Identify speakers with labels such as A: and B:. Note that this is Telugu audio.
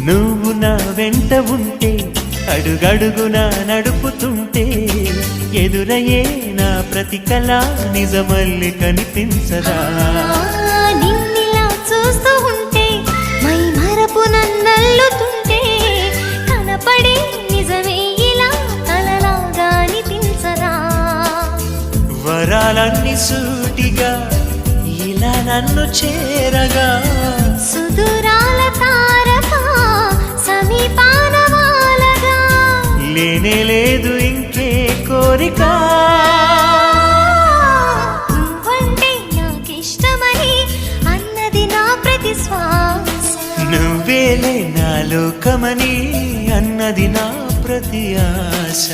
A: నువ్వు నా వెంట ఉంటే అడుగడుగునా నడుపుతుంటే ఎదురయ్యే నా ప్రతి కళ నిజమల్లి కనిపించదా
B: నిన్నిలా చూస్తూ ఉంటే మై మరపు నన్నల్లుతుంటే కనపడే నిజమే ఇలా కలలాగా అనిపించదా
A: వరాలన్నీ సూటిగా ఇలా నన్ను చేరగా
B: సుదూరాల తారక సమీపాన వాలగా
A: లేనే లేదు ఇంకే కోరిక
B: నువ్వంటే నాకిష్టమని అన్నది నా ప్రతి శ్వాస
A: నువ్వేలే నా లోకమని అన్నది నా ప్రతి ఆశ